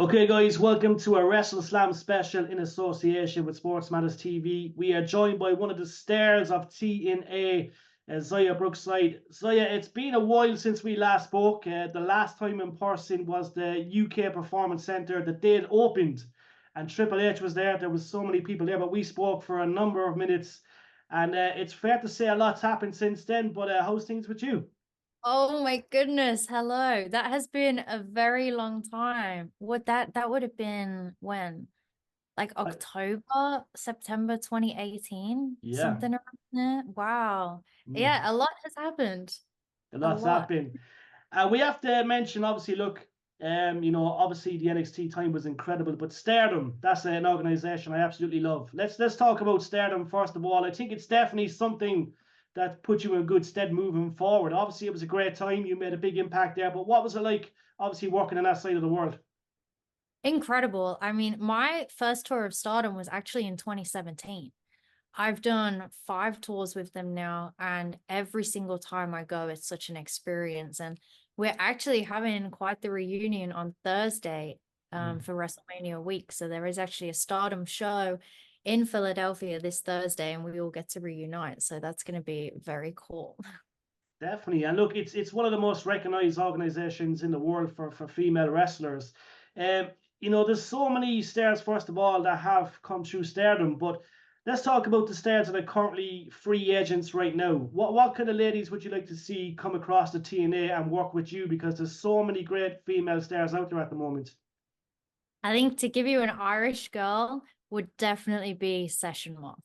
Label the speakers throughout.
Speaker 1: Okay, guys, welcome to a Wrestle Slam special in association with Sports Matters TV. We are joined by one of the stars of TNA, Xia Brookside. Xia, it's been a while since we last spoke. The last time in person was the UK Performance Centre. The day it opened, and Triple H was there. There was so many people there, but we spoke for a number of minutes. And it's fair to say a lot's happened since then. But how's things with you?
Speaker 2: Oh my goodness. Hello. That has been a very long time. That would have been when? Like
Speaker 1: I,
Speaker 2: October, September 2018,
Speaker 1: yeah.
Speaker 2: something around there. Wow.
Speaker 1: Mm.
Speaker 2: Yeah, a lot has happened.
Speaker 1: A
Speaker 2: A
Speaker 1: lot's
Speaker 2: lot.
Speaker 1: happened. We have to mention, obviously, look, obviously the NXT time was incredible, but Stardom, that's an organization I absolutely love. Let's talk about Stardom first of all. I think it's definitely something that put you in good stead moving forward. Obviously, it was a great time. You made a big impact there, but what was it like, obviously, working on that side of the world?
Speaker 2: Incredible. I mean, my first tour of Stardom was actually in 2017. I've done 5 tours with them now, and every single time I go, it's such an experience. And we're actually having quite the reunion on Thursday
Speaker 1: Mm.
Speaker 2: for WrestleMania week. So there is actually a Stardom show in Philadelphia this Thursday, and we all get to reunite. So that's going to be very cool.
Speaker 1: Definitely. And look, it's one of the most recognized organizations in the world for female wrestlers. Um, there's so many stars, first of all, that have come through Stardom, but let's talk about the stars that are currently free agents right now. What kind of ladies would you like to see come across the TNA and work with you? Because there's so many great female stars out there at the moment.
Speaker 2: I think to give you an Irish girl would definitely be Session Moth.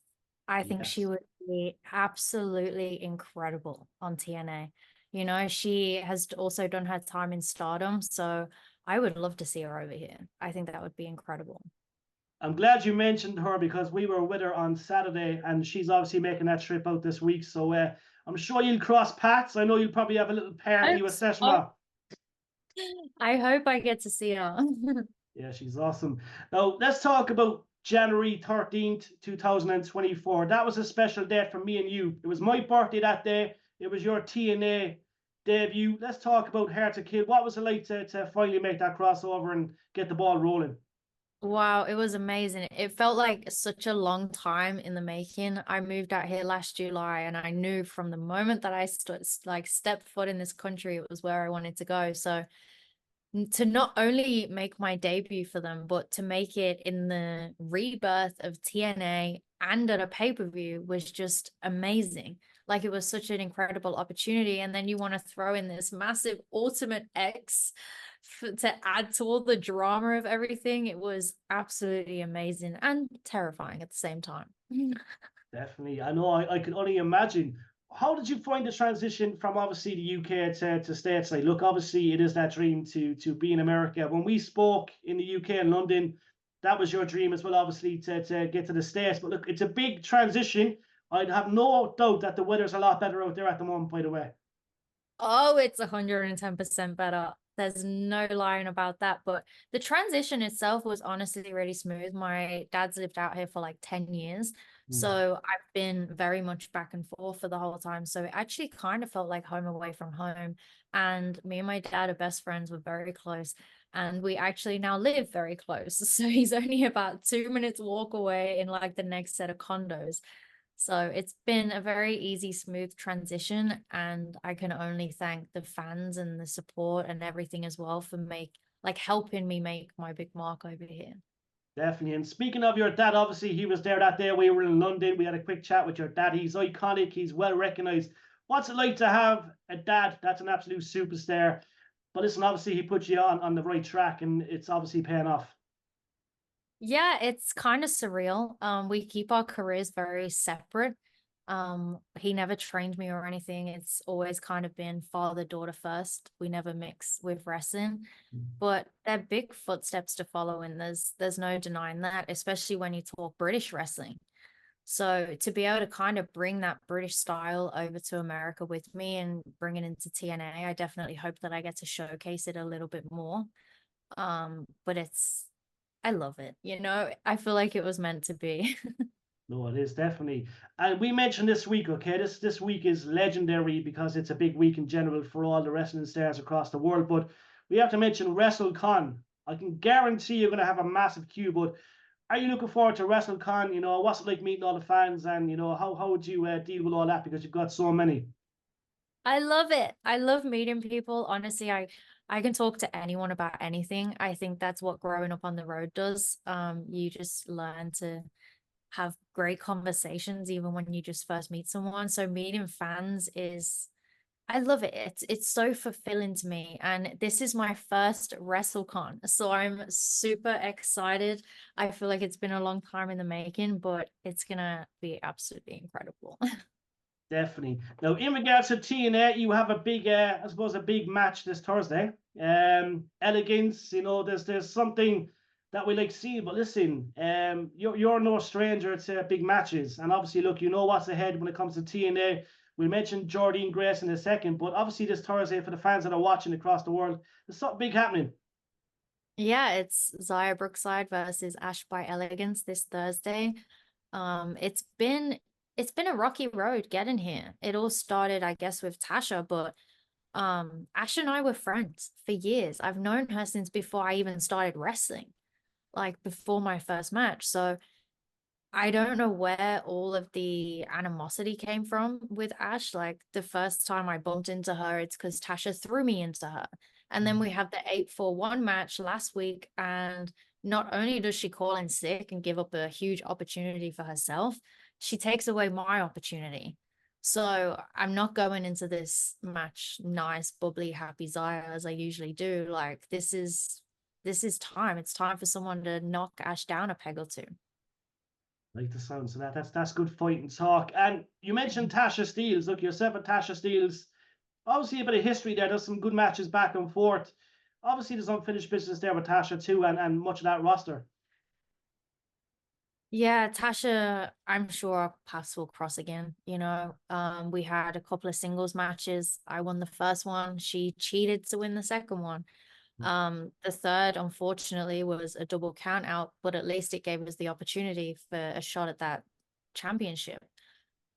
Speaker 2: I think she
Speaker 1: Yes.
Speaker 2: would be absolutely incredible on TNA. You know, she has also done her time in Stardom, so I would love to see her over here. I think that would be incredible.
Speaker 1: I'm glad you mentioned her because we were with her on Saturday and she's obviously making that trip out this week. So I'm sure you'll cross paths. I know you'll probably have a little party
Speaker 2: Hope
Speaker 1: with
Speaker 2: so.
Speaker 1: Seshma.
Speaker 2: I hope I get to see her.
Speaker 1: Yeah, she's awesome. Now, let's talk about January 13th, 2024. That was a special date for me and you. It was my birthday that day. It was your TNA debut. Let's talk about Hard to Kill. What was it like to finally make that crossover and get the ball rolling?
Speaker 2: Wow, it was amazing. It felt like such a long time in the making. I moved out here last July and I knew from the moment that I stepped foot in this country, it was where I wanted to go. So to not only make my debut for them, but to make it in the rebirth of TNA and at a pay-per-view was just amazing. Like it was such an incredible opportunity. And then you want to throw in this massive Ultimate X to add to all the drama of everything. It was absolutely amazing and terrifying at the same time.
Speaker 1: Definitely. I know I can only imagine. How did you find the transition from obviously the UK to stateside? Look, obviously it is that dream to be in America. When we spoke in the UK and London, that was your dream as well, obviously, to get to the States. But look, it's a big transition. I'd have no doubt that the weather's a lot better out there at the moment, by the way.
Speaker 2: Oh, it's 110% better. There's no lying about that. But the transition itself was honestly really smooth. My dad's lived out here for like 10 years.
Speaker 1: Mm.
Speaker 2: So I've been very much back and forth for the whole time. So it actually kind of felt like home away from home. And me and my dad are best friends. We're very close. And we actually now live very close. So he's only about 2 minutes walk away in like the next set of condos. So it's been a very easy, smooth transition, and I can only thank the fans and the support and everything as well for helping me make my big mark over here.
Speaker 1: Definitely. And speaking of your dad, obviously he was there that day. We were in London. We had a quick chat with your dad. He's iconic. He's well recognized. What's it like to have a dad that's an absolute superstar? But listen, obviously he put you on the right track, and it's obviously paying off.
Speaker 2: Yeah, it's kind of surreal. We keep our careers very separate. He never trained me or anything. It's always kind of been father daughter first. We never mix with wrestling, but they're big footsteps to follow, and there's no denying that, especially when you talk British wrestling. So to be able to kind of bring that British style over to America with me and bring it into TNA, I definitely hope that I get to showcase it a little bit more. But I love it. You know, I feel like it was meant to be.
Speaker 1: No, it is definitely. And we mentioned this week, okay? This week is legendary because it's a big week in general for all the wrestling stars across the world. But we have to mention WrestleCon. I can guarantee you're going to have a massive queue. But are you looking forward to WrestleCon? You know, what's it like meeting all the fans, and you know, how would you deal with all that, because you've got so many?
Speaker 2: I love it. I love meeting people. Honestly, I can talk to anyone about anything. I think that's what growing up on the road does. You just learn to have great conversations even when you just first meet someone. So meeting fans is I love it. It's so fulfilling to me. And this is my first WrestleCon. So I'm super excited. I feel like it's been a long time in the making, but it's gonna be absolutely incredible.
Speaker 1: Definitely. Now, in regards to TNA, you have a big, I suppose, a big match this Thursday. Elegance, you know, there's something that we like seeing. But listen, you're no stranger to big matches, and obviously, look, you know what's ahead when it comes to TNA. We mentioned Jordynne Grace in a second, but obviously this Thursday, for the fans that are watching across the world, there's something big happening.
Speaker 2: Yeah, it's Zaya Brookside versus Ash by Elegance this Thursday. It's been a rocky road getting here. It all started, I guess, with Tasha, but Ash and I were friends for years. I've known her since before I even started wrestling, like before my first match. So I don't know where all of the animosity came from with Ash. Like the first time I bumped into her, it's because Tasha threw me into her. And then we have the 8-4-1 match last week. And not only does she call in sick and give up a huge opportunity for herself, she takes away my opportunity. So I'm not going into this match nice, bubbly, happy Zaya as I usually do. Like this is time. It's time for someone to knock Ash down a peg or two.
Speaker 1: Like the sounds of that. That's good fighting talk. And you mentioned Tasha Steeles. Look, yourself and Tasha Steeles, obviously a bit of history there. There's some good matches back and forth. Obviously, there's unfinished business there with Tasha too, and much of that roster.
Speaker 2: Yeah, Tasha, I'm sure our paths will cross again. We had a couple of singles matches. I won the first one. She cheated to win the second one. The third, unfortunately, was a double count out, but at least it gave us the opportunity for a shot at that championship.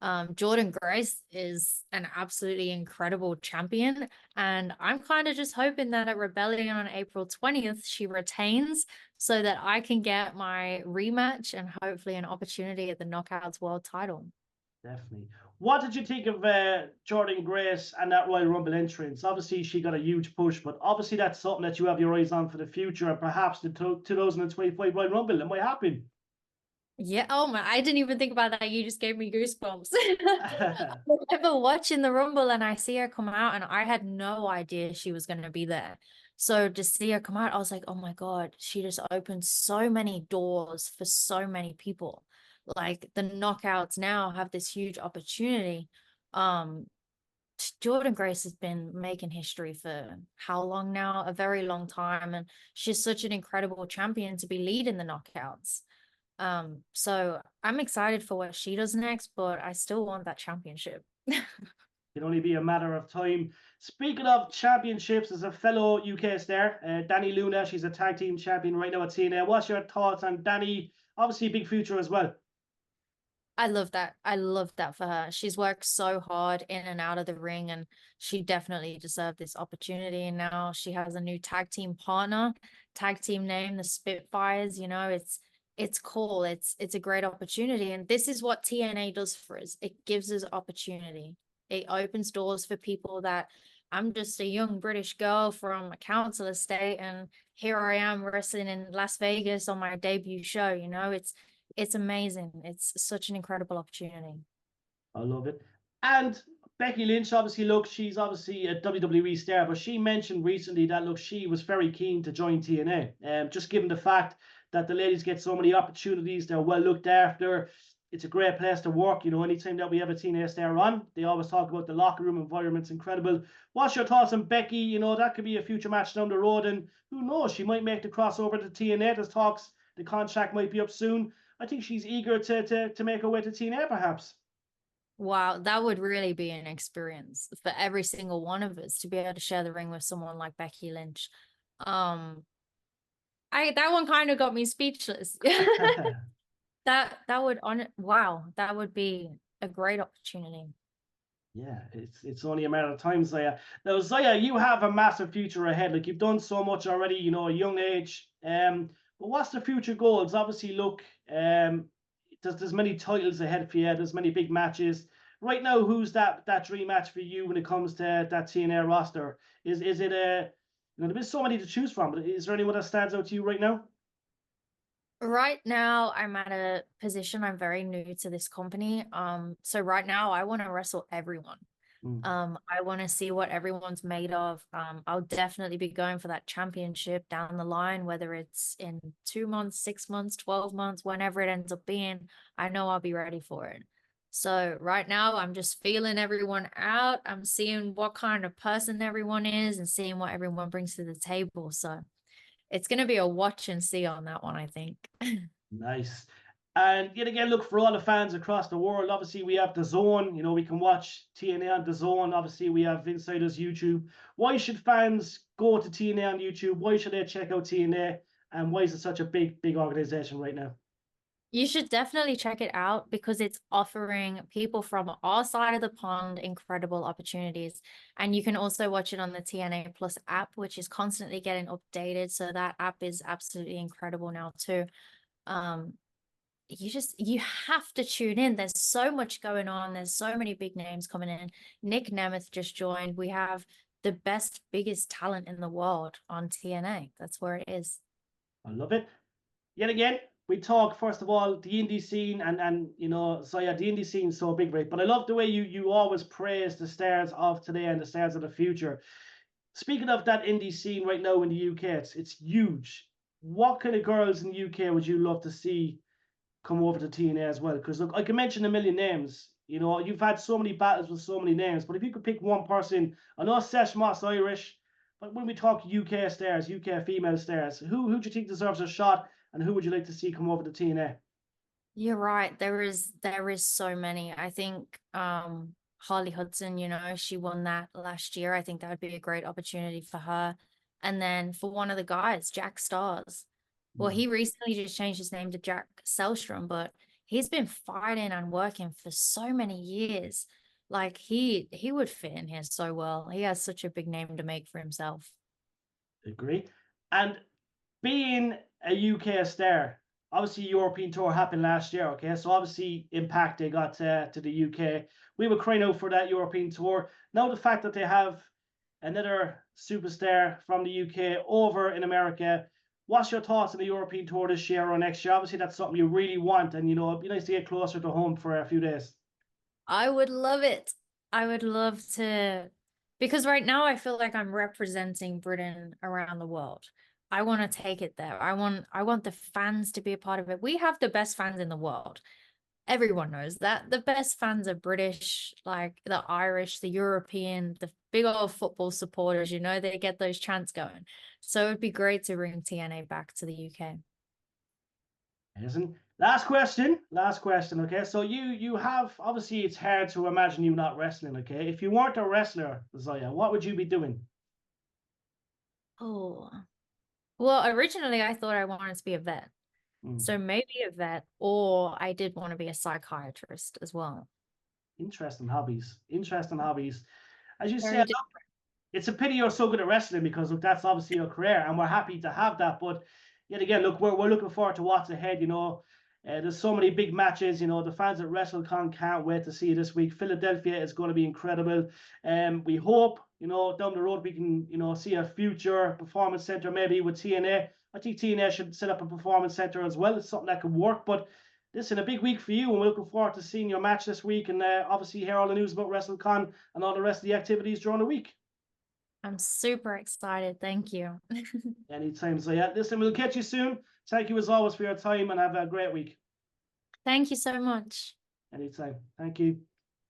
Speaker 2: Jordynne Grace is an absolutely incredible champion, and I'm kind of just hoping that at Rebellion on April 20th, she retains so that I can get my rematch and hopefully an opportunity at the Knockouts World title.
Speaker 1: Definitely. What did you think of Jordynne Grace and that Royal Rumble entrance? Obviously, she got a huge push, but obviously that's something that you have your eyes on for the future, and perhaps the 2025 Royal Rumble. It might happen.
Speaker 2: Yeah, oh my, I didn't even think about that. You just gave me goosebumps. I remember watching the Rumble and I see her come out and I had no idea she was going to be there. So to see her come out, I was like, oh my God, she just opened so many doors for so many people. Like the knockouts now have this huge opportunity. Um, Jordynne Grace has been making history for how long now? A very long time. And she's such an incredible champion to be leading the knockouts. So I'm excited for what she does next, but I still want that championship.
Speaker 1: It'll only be a matter of time. Speaking of championships, as a fellow UK star, Dani Luna, she's a tag team champion right now at TNA. What's your thoughts on Dani? Obviously, a big future as well.
Speaker 2: I love that. I love that for her. She's worked so hard in and out of the ring, and she definitely deserved this opportunity. And now she has a new tag team partner, tag team name, the Spitfires. It's cool. It's a great opportunity. And this is what TNA does for us. It gives us opportunity. It opens doors for people that I'm just a young British girl from a council estate, and here I am wrestling in Las Vegas on my debut show. It's amazing. It's such an incredible opportunity.
Speaker 1: I love it. And Becky Lynch, obviously, look, she's obviously a WWE star, but she mentioned recently that, look, she was very keen to join TNA. Just given the fact that the ladies get so many opportunities, they're well looked after. It's a great place to work. You know, anytime that we have a TNA star on, they always talk about the locker room environment's incredible. What's your thoughts on Becky? You know, that could be a future match down the road, and who knows, she might make the crossover to TNA. There's talks the contract might be up soon. I think she's eager to make her way to TNA, perhaps.
Speaker 2: Wow, that would really be an experience for every single one of us to be able to share the ring with someone like Becky Lynch. Um, I that one kind of got me speechless. That would on wow, that would be a great opportunity.
Speaker 1: Yeah, it's only a matter of time, Zaya. Now, Zaya, you have a massive future ahead. Like you've done so much already, you know, a young age. But what's the future goals? Obviously, look, there's many titles ahead for you. There's many big matches. Right now, who's that dream match for you when it comes to that TNA roster? Is it a you know, there's so many to choose from, but is there anyone that stands out to you right now?
Speaker 2: Right now, I'm at a position, I'm very new to this company. So right now I want to wrestle everyone.
Speaker 1: Mm.
Speaker 2: I want to see what everyone's made of. I'll definitely be going for that championship down the line, whether it's in 2 months, 6 months, 12 months, whenever it ends up being, I know I'll be ready for it. So right now, I'm just feeling everyone out. I'm seeing what kind of person everyone is and seeing what everyone brings to the table. So it's going to be a watch and see on that one, I think.
Speaker 1: Nice. And yet again, look, for all the fans across the world, obviously we have the Zone. You know, we can watch TNA on the Zone. Obviously, we have Insiders YouTube. Why should fans go to TNA on YouTube? Why should they check out TNA? And why is it such a big organization right now?
Speaker 2: You should definitely check it out because it's offering people from our side of the pond incredible opportunities. And you can also watch it on the TNA Plus app, which is constantly getting updated. So that app is absolutely incredible now too. Um, you have to tune in. There's so much going on. There's so many big names coming in. Nick Nemeth just joined. We have the best, biggest talent in the world on TNA. That's where it is.
Speaker 1: I love it. Yet again, we talk first of all the indie scene and you know, so yeah, the indie scene is so big, right? But I love the way you always praise the stars of today and the stars of the future. Speaking of that indie scene right now in the UK, it's huge. What kind of girls in the UK would you love to see come over to TNA as well? Because look, I can mention a million names. You know, you've had so many battles with so many names, but if you could pick one person, I know Sesh Moss Irish, but when we talk UK stars, UK female stars, who do you think deserves a shot, and who would you like to see come over to TNA?
Speaker 2: You're right. There is so many. I think Harley Hudson, she won that last year. I think that would be a great opportunity for her. And then for one of the guys, Jack Stars. Well,
Speaker 1: Mm,
Speaker 2: he recently just changed his name to Jack Selstrom, but he's been fighting and working for so many years. Like he would fit in here so well. He has such a big name to make for himself.
Speaker 1: agree. And being a UK star, obviously European tour happened last year, okay? So obviously Impact they got to the UK. We were crying out for that European tour. Now the fact that they have another superstar from the UK over in America. What's your thoughts on the European tour this year or next year? Obviously, that's something you really want, and you know it'd be nice to get closer to home for a few days.
Speaker 2: I would love it. I would love to, because right now I feel like I'm representing Britain around the world. I want to take it there. I want the fans to be a part of it. We have the best fans in the world. Everyone knows that. The best fans are British, like the Irish, the European, the big old football supporters, they get those chants going. So it'd be great to bring TNA back to the UK.
Speaker 1: Isn't last question? Last question. Okay, so you have obviously it's hard to imagine you not wrestling. Okay, if you weren't a wrestler, Zaya, what would you be doing?
Speaker 2: Oh, well, originally I thought I wanted to be a vet.
Speaker 1: Hmm.
Speaker 2: So maybe a vet, or I did want to be a psychiatrist as well.
Speaker 1: Interesting hobbies. Interesting hobbies. As you
Speaker 2: Very
Speaker 1: said,
Speaker 2: different.
Speaker 1: it's a pity you're so good at wrestling because look, that's obviously your career, and we're happy to have that. But yet again, look, we're looking forward to what's ahead. You know, there's so many big matches. You know, the fans at WrestleCon can't wait to see you this week. Philadelphia is going to be incredible. We hope you know down the road we can you know see a future performance center maybe with TNA. I think TNA should set up a performance center as well. It's something that could work, but. Listen, a big week for you, and we're looking forward to seeing your match this week, and obviously hear all the news about WrestleCon and all the rest of the activities during the week.
Speaker 2: I'm super excited. Thank you.
Speaker 1: Anytime. So yeah, listen, we'll catch you soon. Thank you as always for your time and have a great week.
Speaker 2: Thank you so much.
Speaker 1: Anytime. Thank you.